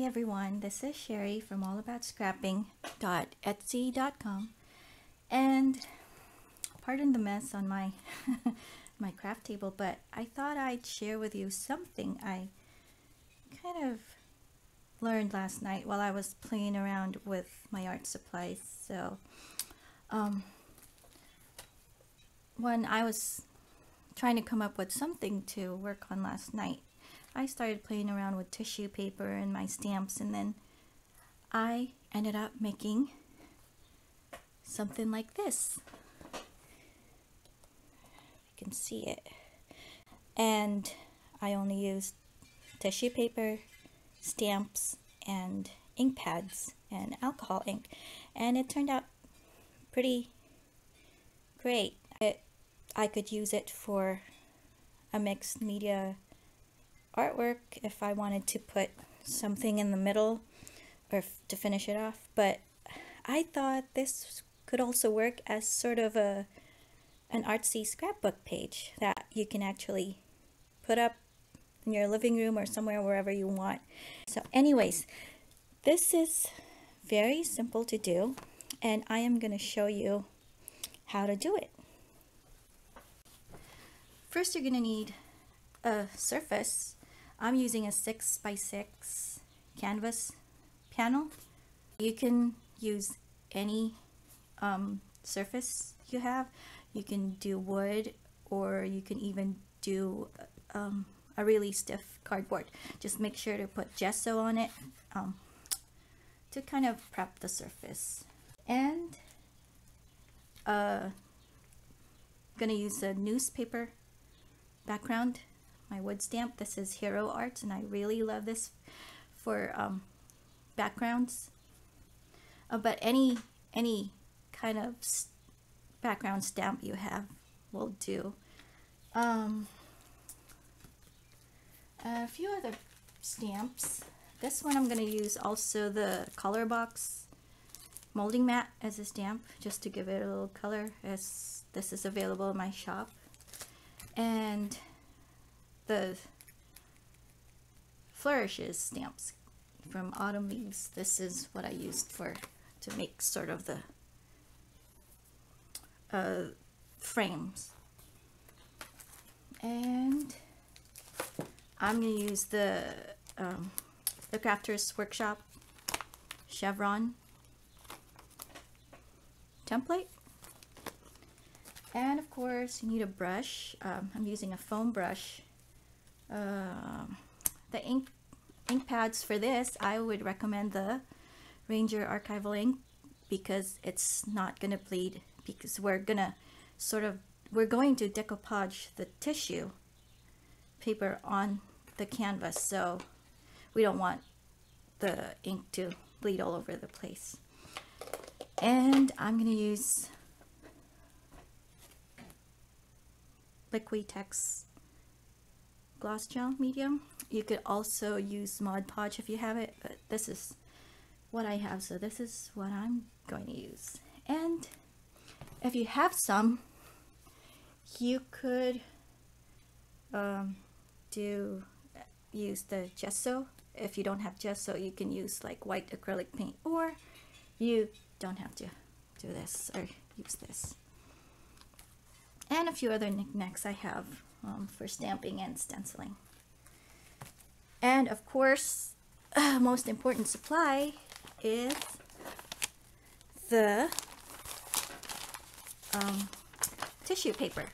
everyone, this is Sherry from allaboutscrapping.etsy.com, and pardon the mess on my my craft table, but I thought I'd share with you something I kind of learned last night while I was playing around with my art supplies. So when I was trying to come up with something to work on last night, I started playing around with tissue paper and my stamps, and then I ended up making something like this. You can see it. And I only used tissue paper, stamps, and ink pads and alcohol ink, and it turned out pretty great. I could use it for a mixed media artwork if I wanted to put something in the middle or to finish it off, but I thought this could also work as sort of an artsy scrapbook page that you can actually put up in your living room or somewhere wherever you want. So anyways, this is very simple to do, and I am going to show you how to do it. First, you're going to need a surface. I'm using a 6x6 canvas panel. You can use any surface you have. You can do wood, or you can even do a really stiff cardboard. Just make sure to put gesso on it to kind of prep the surface. And gonna use a newspaper background, my wood stamp. This is Hero Art, and I really love this for backgrounds. But any kind of background stamp you have will do. A few other stamps. This one I'm going to use also the Color Box molding mat as a stamp, just to give it a little color, as this is available in my shop. And the Flourishes stamps from Autumn Leaves. This is what I used to make sort of the frames. And I'm going to use the Crafters Workshop chevron template. And of course, you need a brush. I'm using a foam brush. The ink pads for this, I would recommend the Ranger Archival ink, because it's not going to bleed, because we're going to decoupage the tissue paper on the canvas, so we don't want the ink to bleed all over the place. And I'm going to use Liquitex gloss gel medium. You could also use Mod Podge if you have it, but this is what I have, so this is what I'm going to use. And if you have some, you could use the gesso. If you don't have gesso, you can use like white acrylic paint, or you don't have to do this or use this. And a few other knickknacks I have for stamping and stenciling. And of course, most important supply is the tissue paper.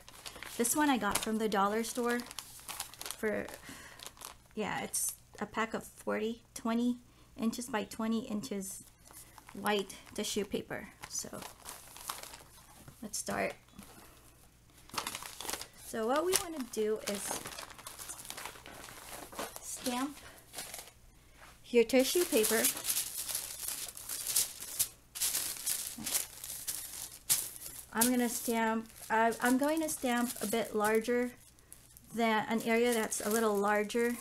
This one I got from the dollar store for, yeah, it's a pack of 20 inches by 20 inches white tissue paper. So let's start. So what we want to do is stamp your tissue paper. I'm going to stamp a bit larger than an area that's a little larger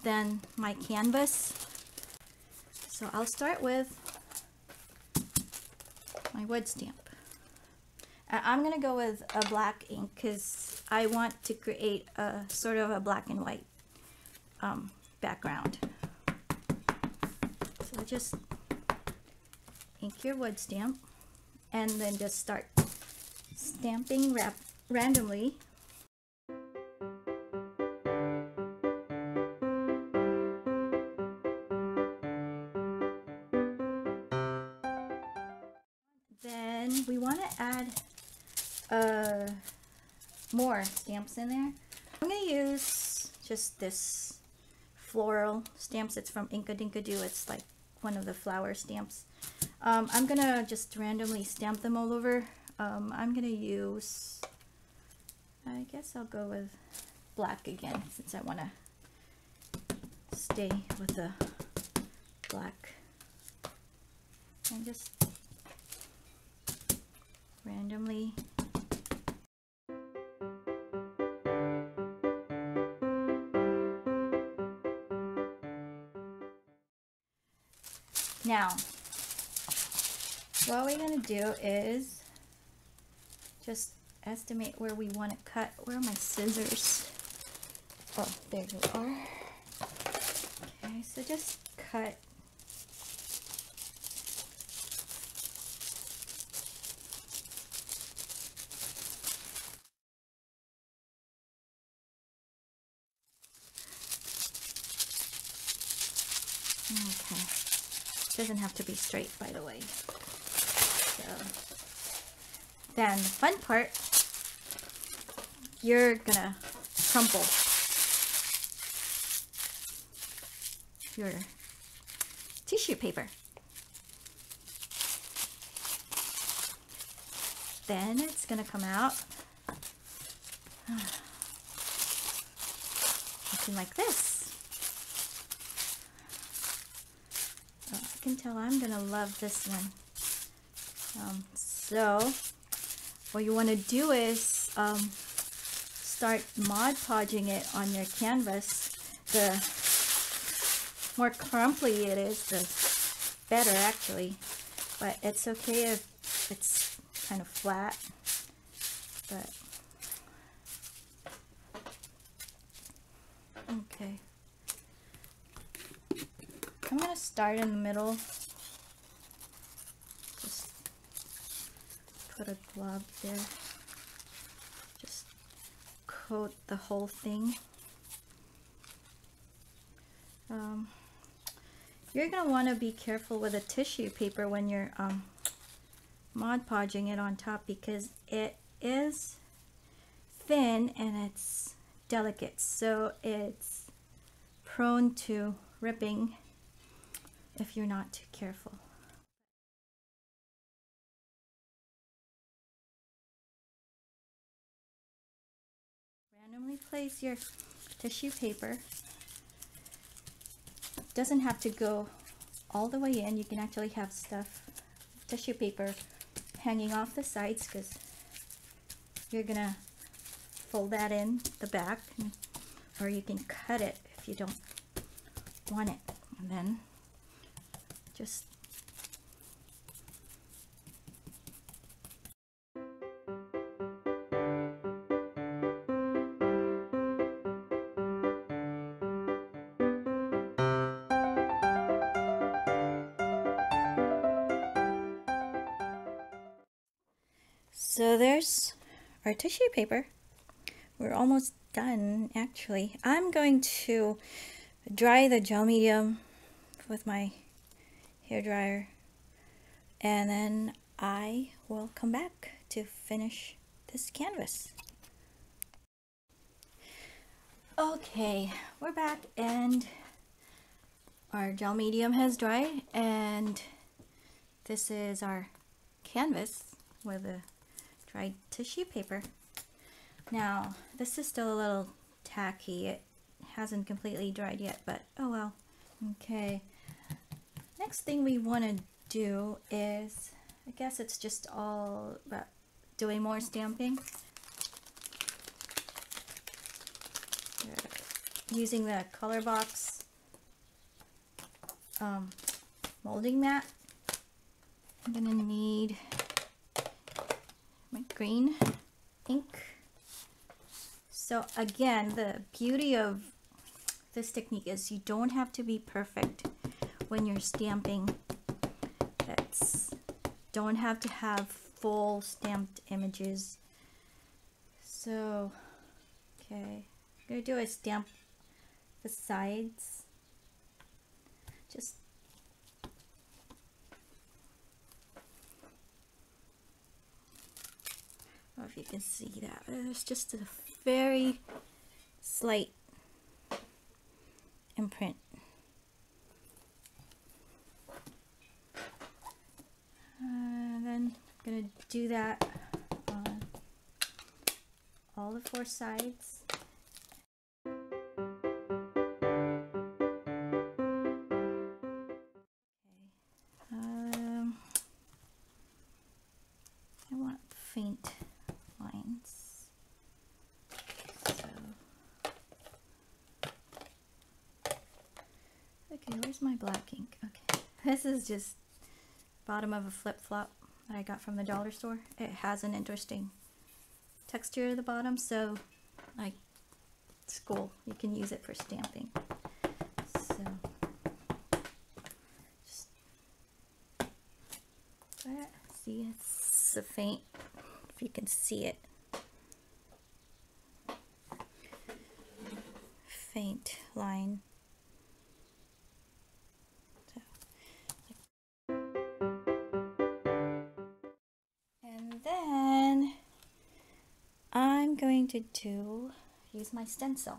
than my canvas. So I'll start with my wood stamp. I'm going to go with a black ink because I want to create a sort of a black and white background. just ink your wood stamp and then just start stamping randomly. Then we want to add more stamps in there. I'm going to use just this floral stamps. It's from Inkadinkado. It's like one of the flower stamps. I'm going to just randomly stamp them all over. I'm going to use, I guess I'll go with black again since I want to stay with the black. And just randomly now what we're going to do is just estimate where we want to cut. Where are my scissors? Oh, there you are. Okay, so just cut. Okay, doesn't have to be straight, by the way. So then the fun part, you're gonna crumple your tissue paper. Then it's gonna come out looking like this. I can tell I'm gonna love this one. So what you want to do is start Mod Podging it on your canvas. The more crumply it is, the better actually, but it's okay if it's kind of flat. But okay, I'm gonna start in the middle. Just put a glob there. Just coat the whole thing. You're gonna want to be careful with a tissue paper when you're Mod Podging it on top, because it is thin and it's delicate, so it's prone to ripping if you're not too careful. Randomly place your tissue paper. Doesn't have to go all the way in. You can actually have tissue paper hanging off the sides, because you're gonna fold that in the back, or you can cut it if you don't want it, and then just so there's our tissue paper. We're almost done actually. I'm going to dry the gel medium with my hair dryer, and then I will come back to finish this canvas. Okay, we're back and our gel medium has dried, and this is our canvas with a dried tissue paper. Now this is still a little tacky. It hasn't completely dried yet, but oh well. Okay, next thing we want to do is, I guess it's just all about doing more stamping. Using the Color Box molding mat. I'm gonna need my green ink. So again, the beauty of this technique is you don't have to be perfect when you're stamping. That's don't have to have full stamped images. So, okay, I'm gonna do a stamp the sides. Just I don't know if you can see that. There's just a very slight imprint. Then I'm gonna do that on all the 4 sides. I want faint lines. So, okay, where's my black ink? Okay, this is just bottom of a flip-flop that I got from the dollar store. It has an interesting texture at the bottom, so like it's cool. You can use it for stamping. So just see, it's a faint, if you can see it, faint line. And then I'm going to use my stencil.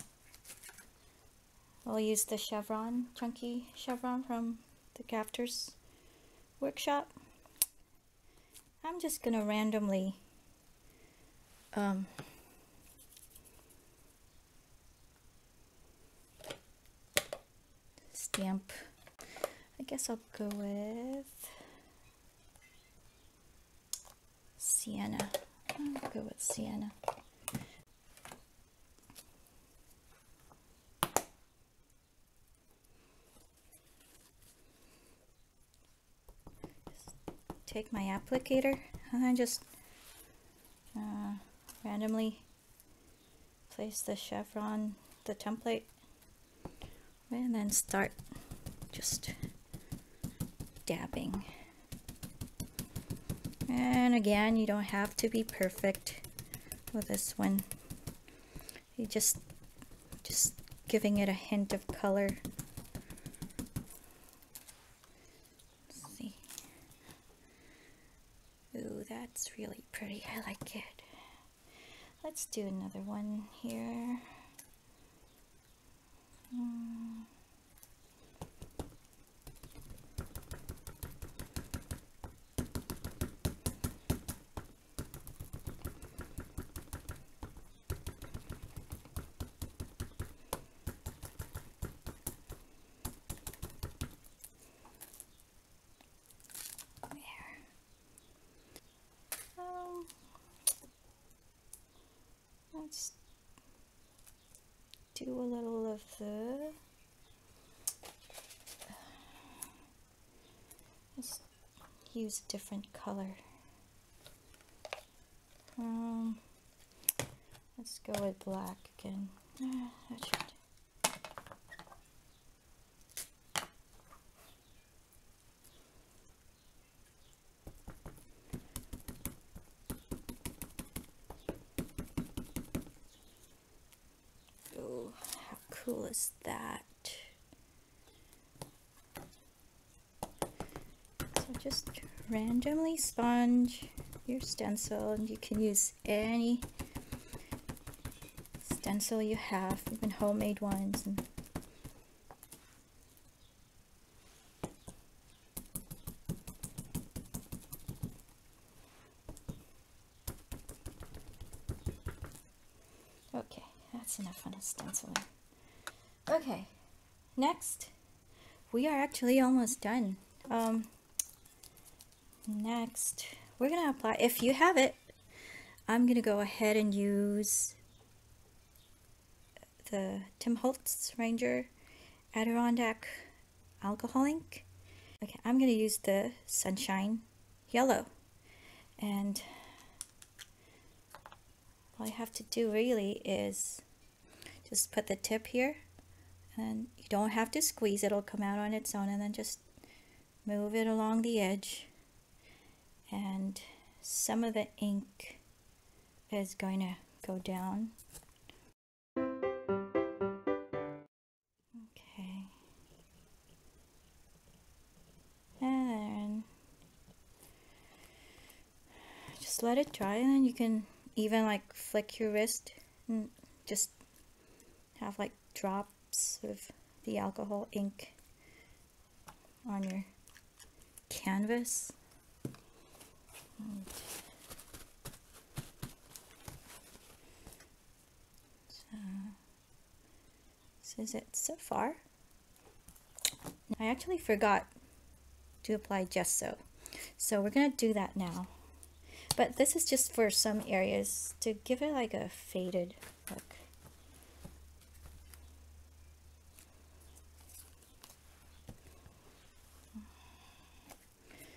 I'll use the chevron, chunky chevron from the Gaffers workshop. I'm just gonna randomly stamp. I guess I'll go with sienna. I'll go with sienna. Take my applicator and then just randomly place the chevron, the template, and then start just dabbing. And again, you don't have to be perfect with this one. You just giving it a hint of color. Let's see. Ooh, that's really pretty. I like it. Let's do another one here. Let's do a little of the, let's use a different color. Let's go with black again. That should. Cool is that? So just randomly sponge your stencil, and you can use any stencil you have, even homemade ones. And okay, that's enough on a stencil. Okay, next, we are actually almost done. Next, we're gonna apply, if you have it, I'm gonna go ahead and use the Tim Holtz Ranger Adirondack alcohol ink. Okay, I'm gonna use the Sunshine Yellow, and all I have to do really is just put the tip here And you don't have to squeeze, it'll come out on its own, and then just move it along the edge. And some of the ink is going to go down. Okay. And then just let it dry, and then you can even like flick your wrist and just have like drops of the alcohol ink on your canvas. So this is it so far. I actually forgot to apply gesso, so we're gonna do that now. But this is just for some areas to give it like a faded look.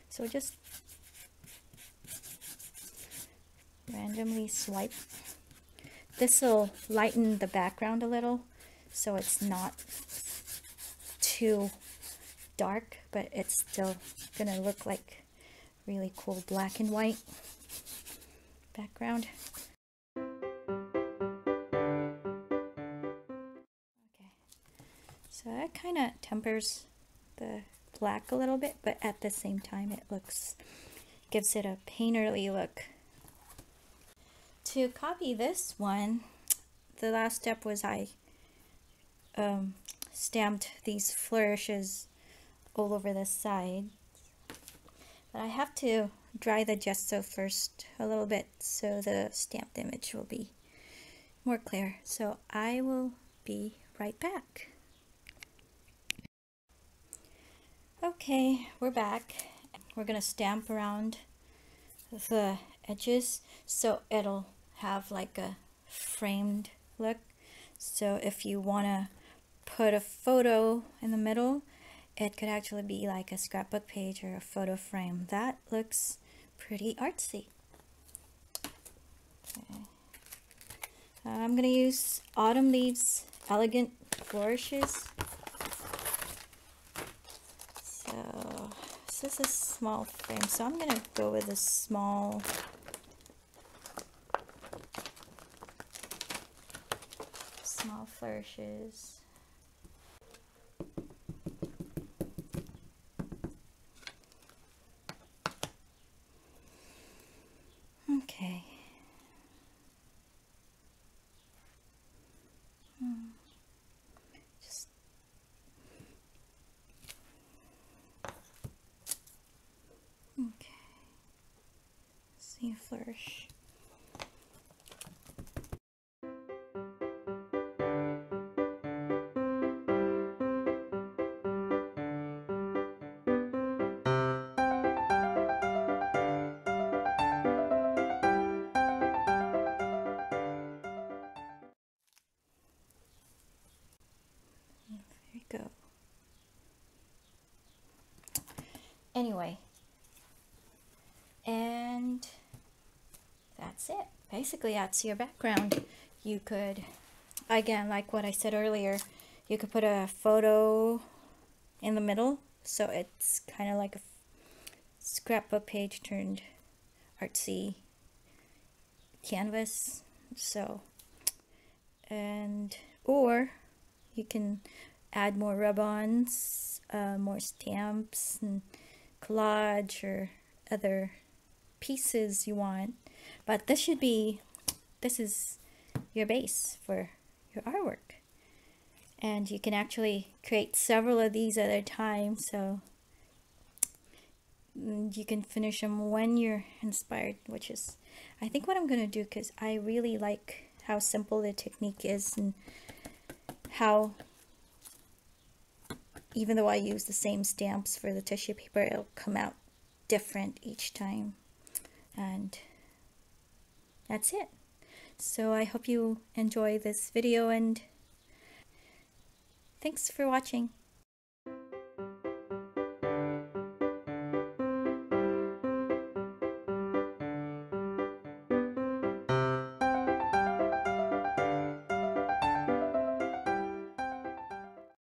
So just randomly swipe. This will lighten the background a little, so it's not too dark, but it's still gonna look like really cool black and white background. Okay, so that kind of tempers the black a little bit, but at the same time it gives it a painterly look. To copy this one, the last step was I stamped these flourishes all over the side. But I have to dry the gesso first a little bit so the stamped image will be more clear. So I will be right back. Okay, we're back. We're gonna stamp around the edges so it'll have like a framed look. So if you want to put a photo in the middle, it could actually be like a scrapbook page or a photo frame. That looks pretty artsy. Okay. I'm going to use Autumn Leaves Elegant Flourishes. So this is a small frame, so I'm going to go with a small flourishes. Okay. Just okay. See a flourish. Go. Anyway, and that's it. Basically, that's your background. You could, again, like what I said earlier, you could put a photo in the middle, so it's kind of like a scrapbook page turned artsy canvas. So, and or you can add more rub-ons, more stamps and collage or other pieces you want. But this is your base for your artwork. And you can actually create several of these at a time, so you can finish them when you're inspired, which is, I think, what I'm going to do, because I really like how simple the technique is and how, even though I use the same stamps for the tissue paper, it'll come out different each time. And that's it. So I hope you enjoy this video, and thanks for watching.